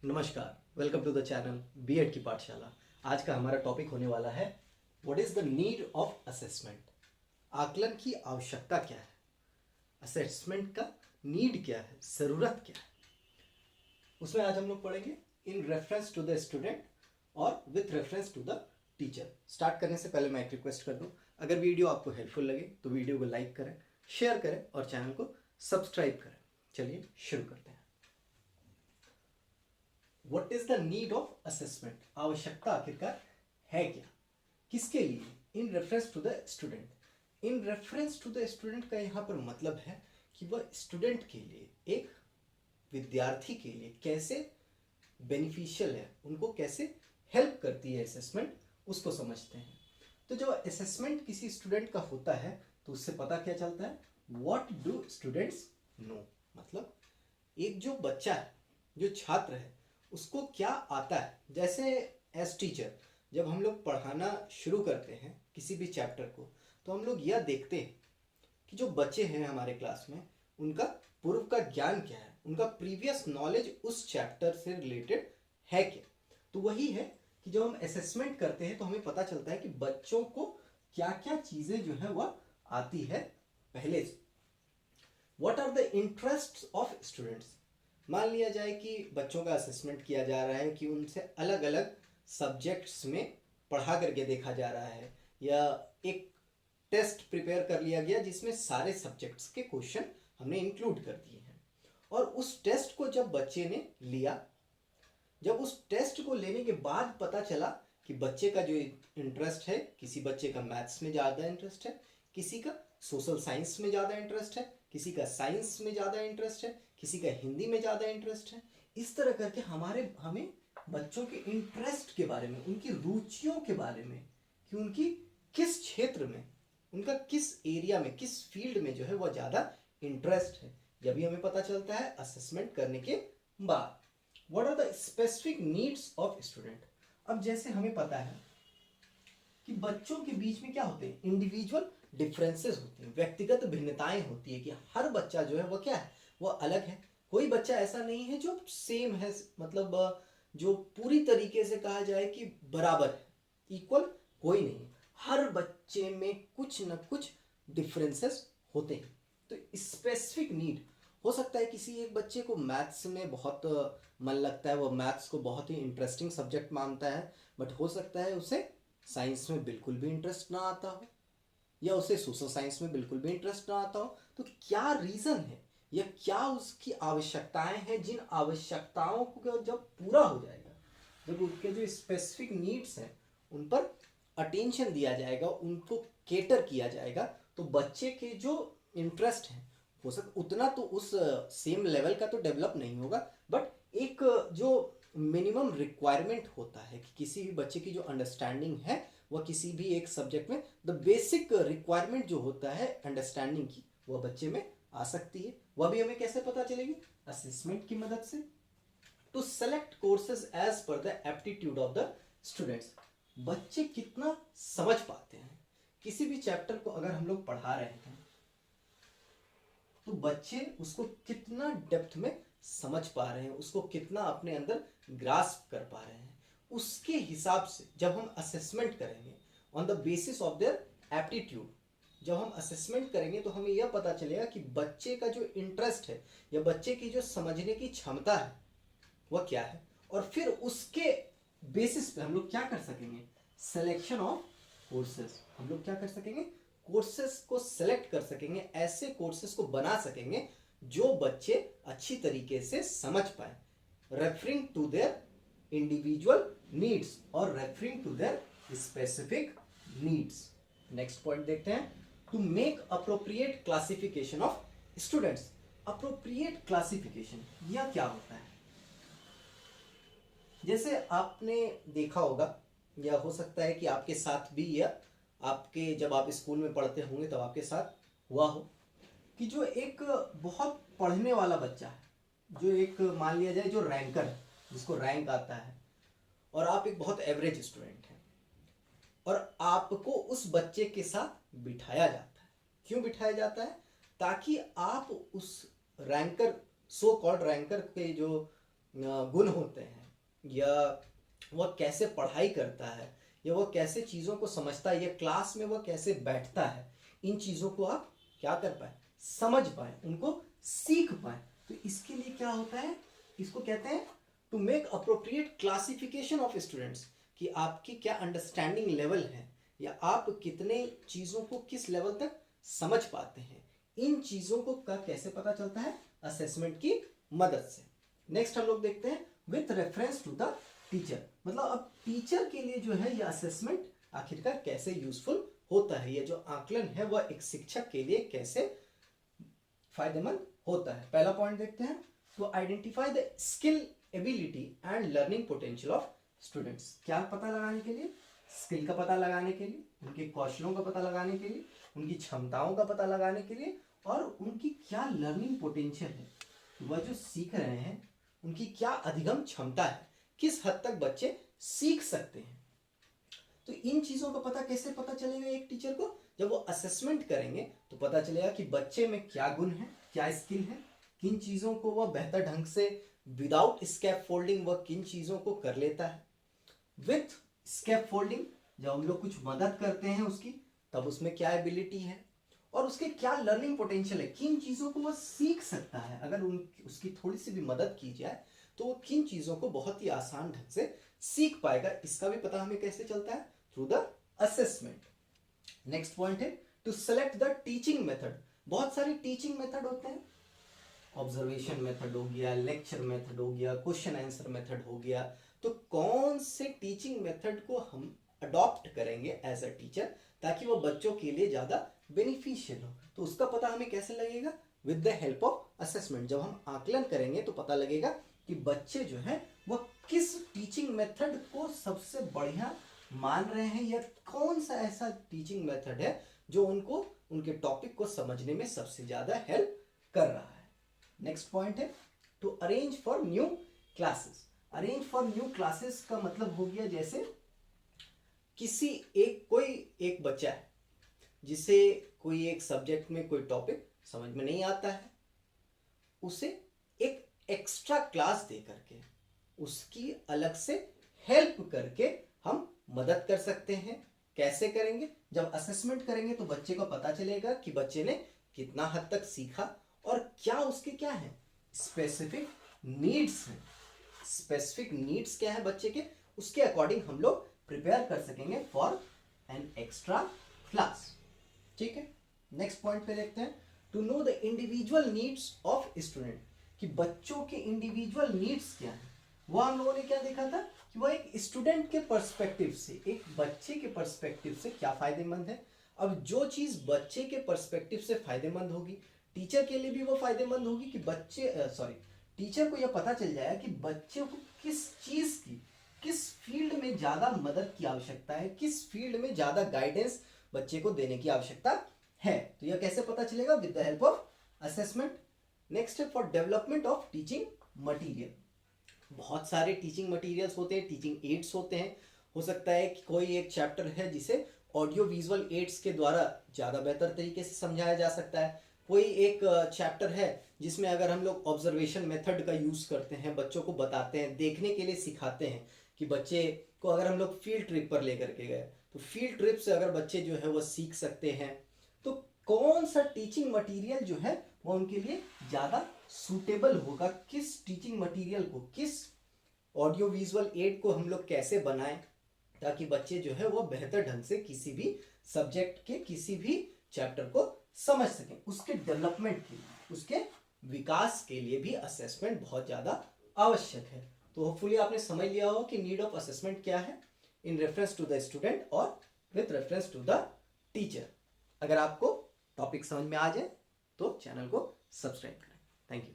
नमस्कार, welcome to the channel BEd की पाठशाला। आज का हमारा टॉपिक होने वाला है what is the need of assessment. आकलन की आवश्यकता क्या है, असेसमेंट का नीड क्या है, ज़रूरत क्या है। उसमें आज हम लोग पढ़ेंगे in reference to the student और with reference to the teacher. Start करने से पहले मैं एक रिक्वेस्ट कर दूं, अगर वीडियो आपको हेल्पफुल लगे तो वीडियो को लाइक करें, शेयर करें और चैनल को सब्सक्राइब करें। चलिए शुरू करते हैं। What is the need of assessment, आवश्यकता आखिरकार है क्या, किसके लिए। In reference to the student, in reference to the student का यहाँ पर मतलब है कि वह स्टूडेंट के लिए, एक विद्यार्थी के लिए कैसे बेनिफिशियल है, उनको कैसे हेल्प करती है असेसमेंट, उसको समझते हैं। तो जब असेसमेंट किसी स्टूडेंट का होता है तो उससे पता क्या चलता है, व्हाट डू स्टूडेंट्स नो, मतलब एक जो बच्चा है, जो छात्र है, उसको क्या आता है। जैसे एज टीचर जब हम लोग पढ़ाना शुरू करते हैं किसी भी चैप्टर को, तो हम लोग यह देखते हैं कि जो बच्चे हैं हमारे क्लास में, उनका पूर्व का ज्ञान क्या है, उनका प्रीवियस नॉलेज उस चैप्टर से रिलेटेड है क्या। तो वही है कि जब हम असेसमेंट करते हैं तो हमें पता चलता है कि बच्चों को क्या क्या चीज़ें जो है वह आती है पहले से। What are the interest of students. मान लिया जाए कि बच्चों का असेसमेंट किया जा रहा है कि उनसे अलग अलग सब्जेक्ट्स में पढ़ा करके देखा जा रहा है, या एक टेस्ट प्रिपेयर कर लिया गया जिसमें सारे सब्जेक्ट्स के क्वेश्चन हमने इंक्लूड कर दिए हैं। और उस टेस्ट को जब बच्चे ने लिया, जब उस टेस्ट को लेने के बाद पता चला कि बच्चे का जो इंटरेस्ट है, किसी बच्चे का मैथ्स में ज़्यादा इंटरेस्ट है, किसी का सोशल साइंस में ज़्यादा इंटरेस्ट है, किसी का साइंस में ज़्यादा इंटरेस्ट है, किसी का हिंदी में ज़्यादा इंटरेस्ट है। इस तरह करके हमें बच्चों के इंटरेस्ट के बारे में, उनकी रुचियों के बारे में, कि उनकी किस क्षेत्र में, उनका किस एरिया में, किस फील्ड में जो है वह ज़्यादा इंटरेस्ट है, जब भी हमें पता चलता है असेसमेंट करने के बाद। What are the specific needs of student. अब जैसे हमें पता है कि बच्चों के बीच में क्या होते हैं, इंडिविजुअल डिफरेंसेस होते हैं, व्यक्तिगत भिन्नताएं होती है, कि हर बच्चा जो है वो क्या है, वो अलग है। कोई बच्चा ऐसा नहीं है जो सेम है, मतलब जो पूरी तरीके से कहा जाए कि बराबर है, इक्वल कोई नहीं है। हर बच्चे में कुछ न कुछ डिफरेंसेस होते हैं। तो स्पेसिफिक नीड हो सकता है किसी एक बच्चे को मैथ्स में बहुत मन लगता है, वो मैथ्स को बहुत ही इंटरेस्टिंग सब्जेक्ट मानता है, बट हो सकता है उसे साइंस में बिल्कुल भी इंटरेस्ट ना आता हो, या उसे सोशल साइंस में बिल्कुल भी इंटरेस्ट ना आता हो। तो क्या रीज़न है, या क्या उसकी आवश्यकताएं हैं, जिन आवश्यकताओं को जब पूरा हो जाएगा, जब उसके जो स्पेसिफिक नीड्स हैं उन पर अटेंशन दिया जाएगा, उनको केटर किया जाएगा, तो बच्चे के जो इंटरेस्ट हैं हो सकता उतना तो उस सेम लेवल का तो डेवलप नहीं होगा, बट एक जो मिनिमम रिक्वायरमेंट होता है कि किसी भी बच्चे की जो अंडरस्टैंडिंग है वह किसी भी एक सब्जेक्ट में, द बेसिक रिक्वायरमेंट जो होता है अंडरस्टैंडिंग की, वह बच्चे में आ सकती है। वह भी हमें कैसे पता चलेगी, असेसमेंट की मदद से। To select courses as per the aptitude of the students, बच्चे कितना समझ पाते हैं। किसी भी चैप्टर को अगर हम लोग पढ़ा रहे हैं तो बच्चे उसको कितना डेप्थ में समझ पा रहे हैं, उसको कितना अपने अंदर ग्रास्प कर पा रहे हैं, उसके हिसाब से जब हम असेसमेंट करेंगे on the basis of their aptitude, जब हम असेसमेंट करेंगे तो हमें यह पता चलेगा कि बच्चे का जो इंटरेस्ट है या बच्चे की जो समझने की क्षमता है वह क्या है। और फिर उसके बेसिस पे हम लोग क्या कर सकेंगे, सिलेक्शन ऑफ कोर्सेज, हम लोग क्या कर सकेंगे, कोर्सेज को सिलेक्ट कर सकेंगे, ऐसे कोर्सेज को बना सकेंगे जो बच्चे अच्छी तरीके से समझ पाए, referring to their individual needs और referring to their specific needs. Next point देखते हैं, to make appropriate classification of students. Appropriate classification यह क्या होता है, जैसे आपने देखा होगा, या हो सकता है कि आपके साथ भी, या आपके जब आप स्कूल में पढ़ते होंगे तब आपके साथ हुआ हो, कि जो एक बहुत पढ़ने वाला बच्चा है, जो एक मान लिया जाए जो रैंकर है, जिसको रैंक आता है, और आप एक बहुत एवरेज स्टूडेंट हैं, और आपको उस बच्चे के साथ बिठाया जाता है। क्यों बिठाया जाता है, ताकि आप उस रैंकर, सो कॉल्ड रैंकर के जो गुण होते हैं, या वह कैसे पढ़ाई करता है, या वह कैसे चीज़ों को समझता है, या क्लास में वह कैसे बैठता है, इन चीज़ों को आप क्या कर पाए, समझ पाए, उनको सीख पाए। तो इसके लिए क्या होता है, इसको कहते हैं to make appropriate classification of students, कि आपकी क्या अंडरस्टैंडिंग लेवल है, या आप कितने चीज़ों को किस लेवल तक समझ पाते हैं। इन चीज़ों को का कैसे पता चलता है, असेसमेंट की मदद से। नेक्स्ट हम लोग देखते हैं with reference to the teacher, मतलब अब टीचर के लिए जो है ये असेसमेंट आखिरकार कैसे यूजफुल होता है, ये जो आकलन है वह एक शिक्षक के लिए कैसे फायदेमंद होता है। पहला पॉइंट देखते हैं, तो identify the skill, ability and learning potential of students. क्या पता लगाने के लिए, स्किल का पता लगाने के लिए, उनके कौशलों का पता लगाने के लिए, उनकी क्षमताओं का पता लगाने के लिए, और उनकी क्या लर्निंग पोटेंशियल है, वह जो सीख रहे हैं उनकी क्या अधिगम क्षमता है, किस हद तक बच्चे सीख सकते हैं। तो इन चीज़ों का पता कैसे पता चलेगा एक टीचर को, जब वो असेसमेंट करेंगे तो पता चलेगा कि बच्चे में क्या गुण है, क्या स्किल है, किन चीज़ों को वह बेहतर ढंग से विदाउट स्कैप फोल्डिंग वह किन चीज़ों को कर लेता है। विथ स्कैप फोल्डिंग जब हम लोग कुछ मदद करते हैं उसकी, तब उसमें क्या एबिलिटी है, और उसके क्या लर्निंग पोटेंशियल है, किन चीज़ों को वह सीख सकता है। अगर उसकी थोड़ी सी भी मदद की जाए तो वो किन चीज़ों को बहुत ही आसान ढंग से सीख पाएगा, इसका भी पता हमें कैसे चलता है, through the assessment. Next point है to select the teaching method. बहुत सारे टीचिंग मेथड होते हैं, ऑब्जर्वेशन मेथड हो गया, लेक्चर मेथड हो गया, क्वेश्चन आंसर मेथड हो गया। तो कौन से टीचिंग मेथड को हम अडॉप्ट करेंगे एज अ टीचर, ताकि वो बच्चों के लिए ज़्यादा बेनिफिशियल हो, तो उसका पता हमें कैसे लगेगा, with the help of assessment. जब हम आकलन करेंगे तो पता लगेगा कि बच्चे जो है वह किस टीचिंग मेथड को सबसे बढ़िया मान रहे हैं, या कौन सा ऐसा टीचिंग मेथड है जो उनको उनके टॉपिक को समझने में सबसे ज़्यादा हेल्प कर रहा है। नेक्स्ट पॉइंट है to arrange for new classes. Arrange for new classes का मतलब हो गया, जैसे किसी कोई एक बच्चा है जिसे कोई एक सब्जेक्ट में कोई टॉपिक समझ में नहीं आता है, उसे एक एक्स्ट्रा क्लास दे करके उसकी अलग से हेल्प करके हम मदद कर सकते हैं। कैसे करेंगे, जब असेसमेंट करेंगे तो बच्चे को पता चलेगा कि बच्चे ने कितना हद तक सीखा, और क्या उसके क्या है स्पेसिफिक नीड्स हैं। स्पेसिफिक नीड्स क्या है बच्चे के, उसके अकॉर्डिंग हम लोग प्रिपेयर कर सकेंगे फॉर एन एक्स्ट्रा क्लास। ठीक है, नेक्स्ट पॉइंट पे देखते हैं to know the individual needs of student, कि बच्चों के इंडिविजुअल नीड्स क्या है। वो हम लोगों ने क्या देखा था कि वो एक स्टूडेंट के पर्सपेक्टिव से, एक बच्चे के पर्सपेक्टिव से क्या फायदेमंद है। अब जो चीज बच्चे के पर्सपेक्टिव से फायदेमंद होगी, टीचर के लिए भी वो फायदेमंद होगी कि टीचर को यह पता चल जाएगा कि बच्चे को किस चीज की, किस फील्ड में ज्यादा मदद की आवश्यकता है, किस फील्ड में ज्यादा गाइडेंस बच्चे को देने की आवश्यकता है। तो यह कैसे पता चलेगा, with the help of assessment. Next है for development of teaching material. बहुत सारे टीचिंग मटीरियल्स होते हैं, टीचिंग एड्स होते हैं। हो सकता है कि कोई एक चैप्टर है जिसे ऑडियो विजुअल एड्स के द्वारा ज़्यादा बेहतर तरीके से समझाया जा सकता है। कोई एक चैप्टर है जिसमें अगर हम लोग ऑब्जर्वेशन मेथड का यूज़ करते हैं, बच्चों को बताते हैं, देखने के लिए सिखाते हैं, कि बच्चे को अगर हम लोग फील्ड ट्रिप पर लेकर के गए तो फील्ड ट्रिप से अगर बच्चे जो है वो सीख सकते हैं, तो कौन सा टीचिंग मटीरियल जो है वो उनके लिए ज़्यादा सूटेबल होगा, किस टीचिंग मटीरियल को, किस ऑडियो विजुअल एड को हम लोग कैसे बनाएं ताकि बच्चे जो है वो बेहतर ढंग से किसी भी सब्जेक्ट के किसी भी चैप्टर को समझ सकें। उसके डेवलपमेंट के लिए, उसके विकास के लिए भी असेसमेंट बहुत ज़्यादा आवश्यक है। तो होपफुली आपने समझ लिया हो कि नीड ऑफ असेसमेंट क्या है in reference to the student और with reference to the teacher. अगर आपको टॉपिक समझ में आ जाए तो चैनल को सब्सक्राइब करें। Thank you.